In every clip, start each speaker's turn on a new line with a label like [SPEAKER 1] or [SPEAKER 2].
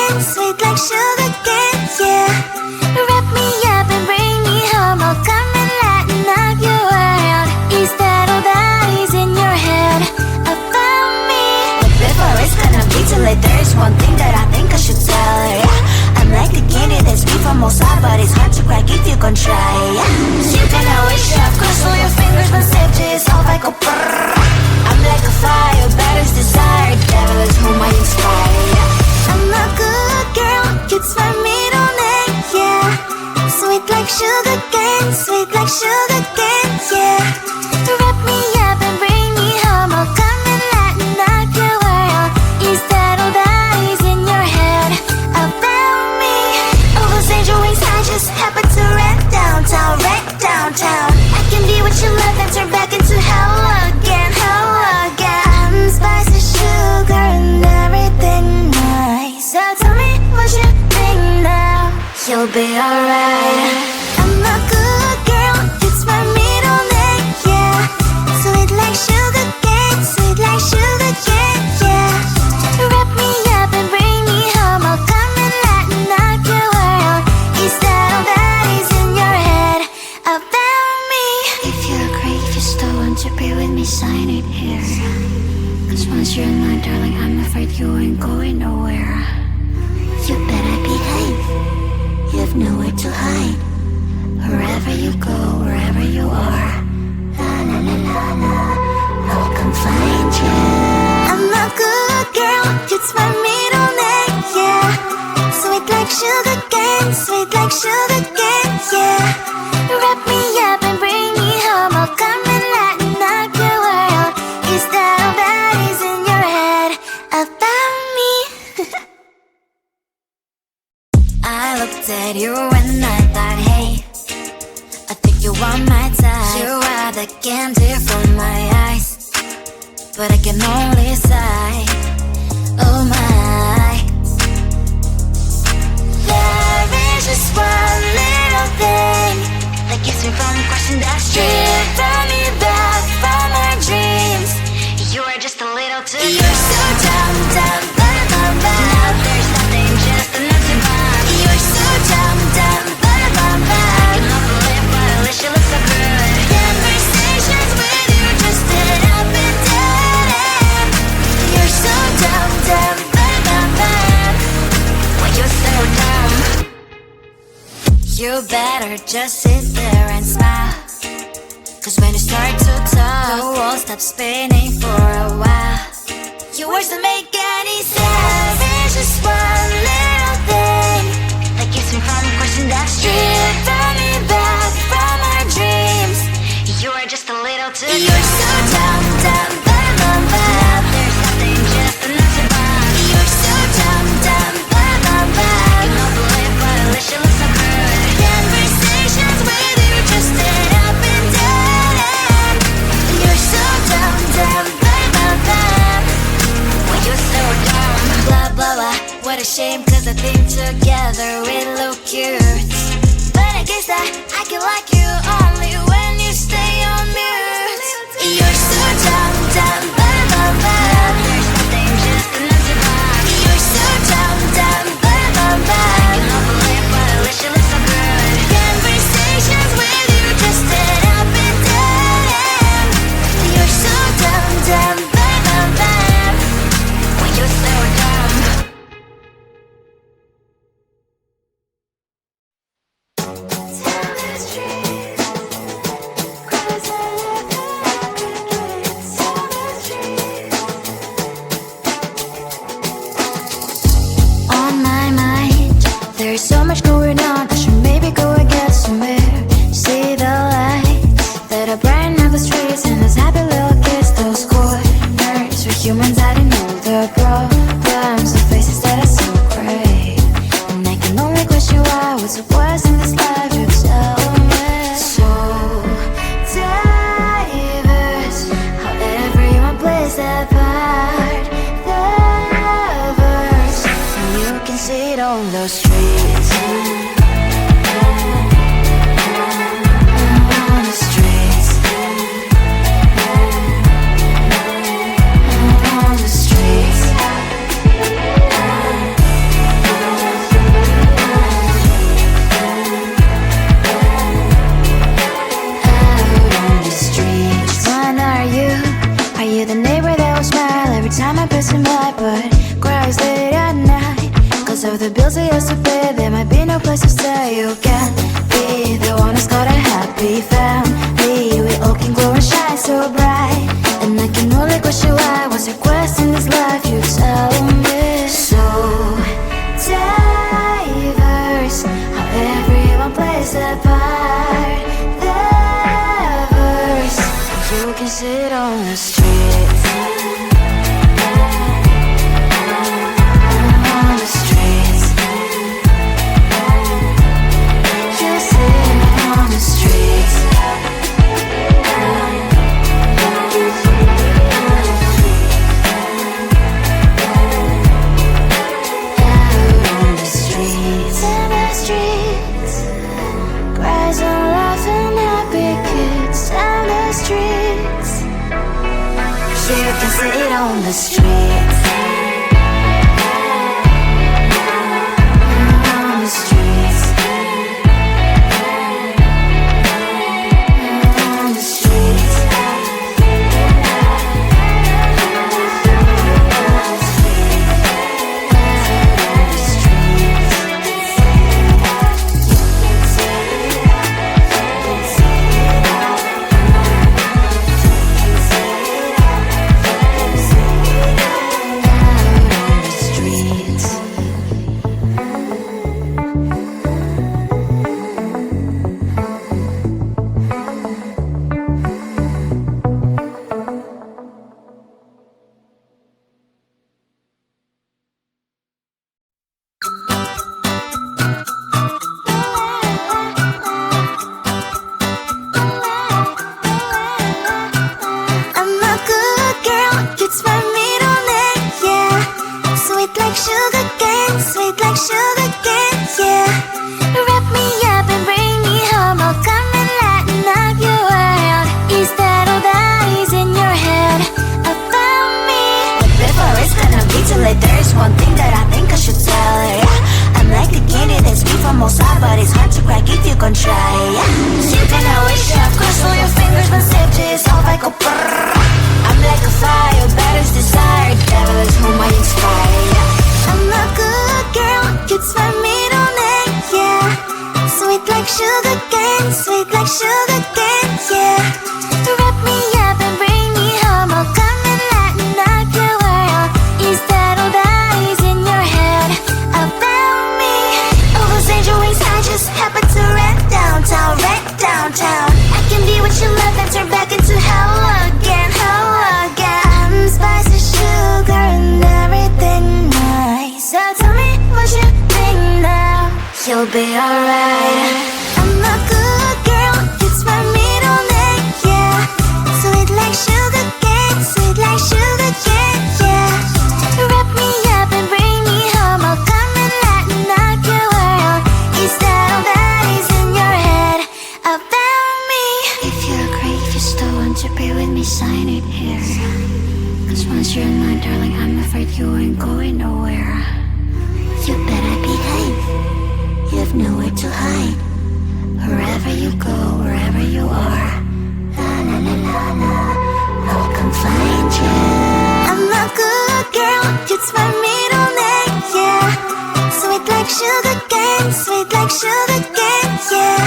[SPEAKER 1] cane, sweet like sugar cane, yeah. Wrap me up and bring me home, I'll come and lighten up your world. Is that all that is in your head about me? But before it's gonna be too late, there is one thing that I think I should tell her, yeah. I'm like the candy that's sweet from outside, but it's hard to crack if you can try, yeah. You can always shove, cross all your fingers, but safety is all I go brrrr. I'm like a fire, balance desire, devil is whom I inspire, yeah. I'm a good girl, it's my middle name, yeah. Sweet like sugar cane, sweet like sugar cane, yeah. Wrap me up and bring me home, I'll come and lighten up your world. Is that all that is in your head about me? All those angel wings I just happen to rent downtown, rent downtown. I can be what you love and turn back into hell again, hell again. Spicy sugar and everything nice. So tell me what you think now. You'll be alright. I'm a good girl, it's my middle name, yeah. Sweet like sugar cane, sweet like sugar cane, yeah. Wrap me up and bring me home, I'll come and lighten up your world. Is that all that is in your head about me? If you agree, if you still want to be with me, sign it here. Cause once you're mine, darling, I'm afraid you ain't going nowhere. You better behave, you have nowhere to hide. Wherever you go, wherever you are, la la la la la, I'll come find you. I'm a good girl, it's my middle name, yeah. Sweet like sugar cane, sweet like sugar cane, yeah. Wrap me up and bring me home, I'll come and lighten up your world. Is that all that is in your head about me? I looked at you and I thought, hey, I think you are my type. You are the candy from my eyes, but I can only sigh, oh my. There is just one little thing that keeps me from crossing that street. Drive me back from my dreams. You are just a little too young. You're so dumb, dumb, bum, bum, bum. Now there's nothing, just enough to bomb. You're so dumb, dumb, bum, bum, bum. I cannot believe, but at least you look so good. Conversations with you just end up in dead end. You're so dumb, dumb, bum, bum, bum. Why you so dumb? You better just sit there and smile. Cause when you start to talk, the world stops spinning for a while. Your words don't make any sense. There's just one little thing that keeps me from crossing that street. Turn me back from our dreams. You are just a little too young. You're so dumb, dumb, bum, bum, bum. There's nothing, just enough to bomb. You're so dumb, dumb, bum, bum, bum. I cannot believe, but at least you look so good. Conversations with you just end up in dead end. You're so dumb, dumb, bum, bum, bum. Why you so dumb? Blah, blah, blah. What a shame, cause I think together we look cute. But I guess that I can like you only when you stay on mute. You're so dumb, dumb, bum, bum, bum. There's nothing, just enough to bomb. You're so dumb, dumb, bum, bum, bum. I cannot believe, but at least you look so good. Conversations with you just end up in dead end. You're so dumb, dumb, bum, bum, bum. Why you so dumb? On my mind, there's so much going on. I should maybe go and get somewhere. See the lights that are brighten up the streets, and those happy little kids, those corners where humans hiding all their problems, the faces that are so gray. And I can only question why. What's the worst in this life? You tell me. So diverse, how everyone plays their part. Lovers, and you can see it on the streets. On the streets. On the streets. most of the bills I used to pay, there might be no place to stay. You can be the one who's got a happy family. We all can glow and shine so bright, and I can only wish you why. What's your quest in this life? You tell me. So diverse, how everyone plays their part. Their verse, you can sit on the street. On the streets, on the streets, on the streets. You'll be alright. I'm a good girl, it's my middle name, yeah. Sweet like sugar cane, sweet like sugar cane, yeah. Wrap me up and bring me home, I'll come and lighten up your world. Is that all that is in your head about me? If you agree, if you still want to be with me, sign it here. Cause once you're mine, darling, I'm afraid you ain't going nowhere. You better behave, you have nowhere to hide. Wherever you go, wherever you are, la la la la la, I'll come find you. I'm a good girl, it's my middle name, yeah. Sweet like sugar cane, sweet like sugar cane, yeah.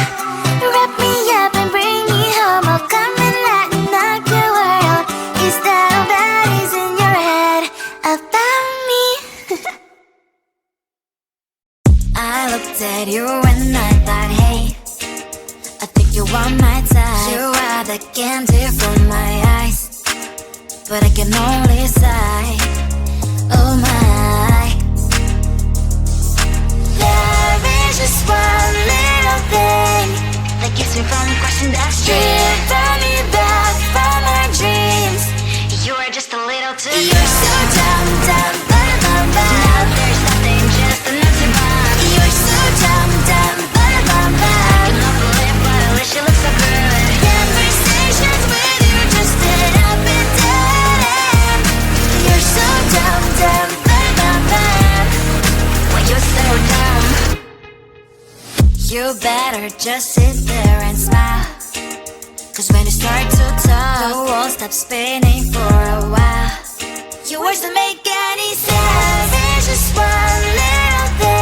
[SPEAKER 1] Wrap me up and bring me home, I'll come and lighten up your world. Is that all that is in your head about me? I looked at you and I thought, hey, I think you are my type. You are the candy from my eyes, but I can only sigh, oh my. There is just one little thing that keeps me from crossing that street. Driven me back from my dreams. You are just a little too young. You're so dumb, dumb, bum, bum, bum. Now there's nothing, just enough to buy. You're so dumb, dumb, bum, bum, bum. You love the lip, but I wish you looked so good. Conversations with you just end up in dead end. You're so dumb, dumb, bum, bum, bum. When you're so dumb, you better just sit there and smile. Cause when you start to talk, the world stops spinning for a while. Your words don't make any sense. There's just one little thing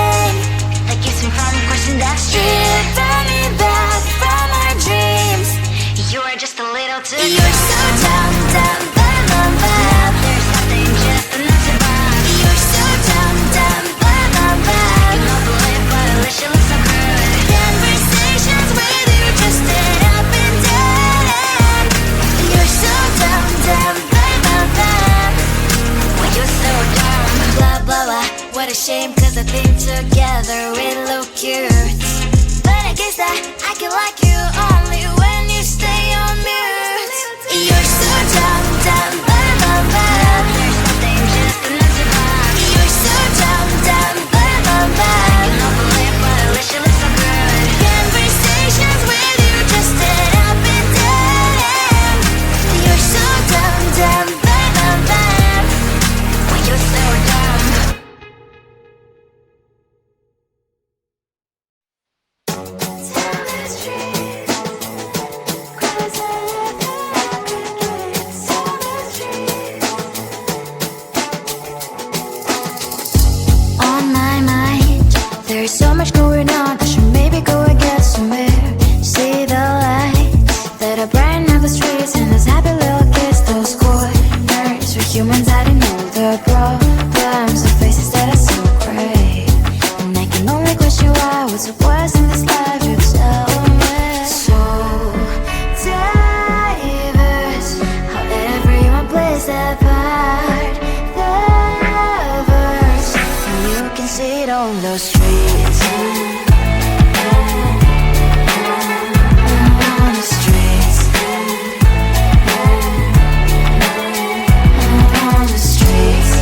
[SPEAKER 1] together we look cute. But I guess that I can like you only when you stay on mute. You're so dumb, dumb, bum, bum, bum. There's nothing just enough to buy. You're so dumb, dumb, bum, bum, bum. You don't believe what I wish you looked so good. Conversations with you just end up in dead end. You're so dumb, dumb, bum, bum, bum. When you're so dumb. On my mind, there's so much going on. I should maybe go and get somewhere. See the lights that are brighten up the streets, and those happy little kids, those corners where humans hiding all their problems, the faces that are so gray. And I can only question why. What's the worst in this life? You tell me. So diverse, how everyone plays their part. Lovers, and you can see it on those streets. On the streets. On the streets.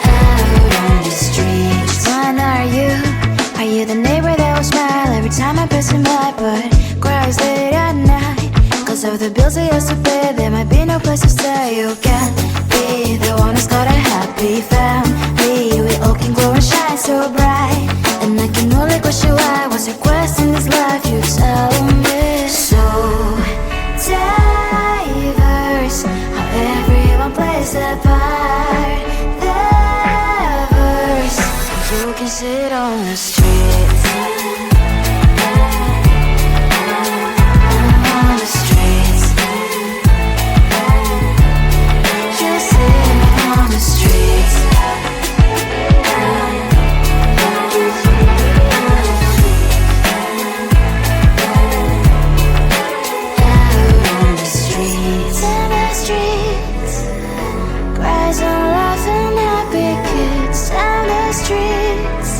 [SPEAKER 1] Out on the streets. One are you? Are you the neighbor that will smile every time I pass him by, but cries late at night? Cause of the bills I used to pay, there might be no place to stay. You can't be the one who's got a happy family. We all can glow and shine so bright, and I can only question why. What's your quest in this life? You tell me. So diverse, how everyone plays their part. Lovers, you can sit on the streets. On the streets. You sit on the streets. Out on the streets. On the streets. Cries and laughing happy kids. On the streets.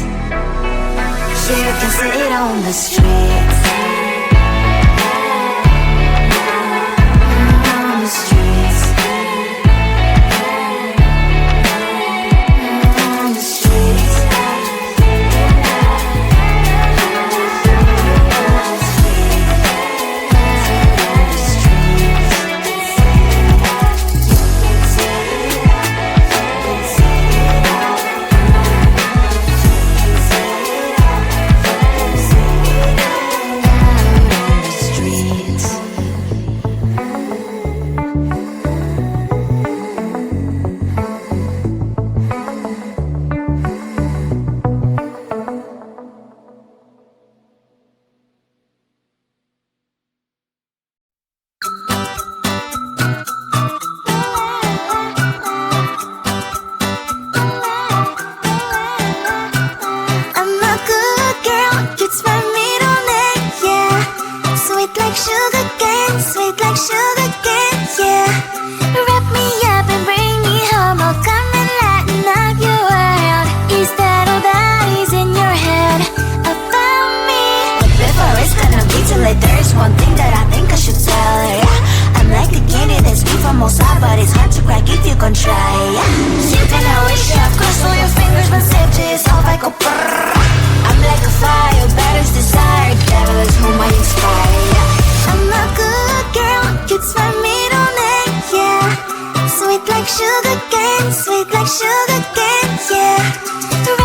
[SPEAKER 1] You can sit on the streets. On the streets. On the streets. I'm a good girl, it's my middle name, yeah. Sweet like sugar cane, sweet like sugar cane, yeah. Wrap me up and bring me home, I'll come and lighten up your world. Is that all that is in your head about me? But before it's gonna be too late, there's one thing that I think I should tell her, yeah. I'm like the candy that's sweet from outside, but it's hard to crack if you can try, yeah. You can always shove, cross all your fingers, but safety is all I go brrrr. I'm like a fire, batter's desire, devil is whom I inspire, yeah. I'm a good girl, it's my middle name, yeah. Sweet like sugar cane, yeah.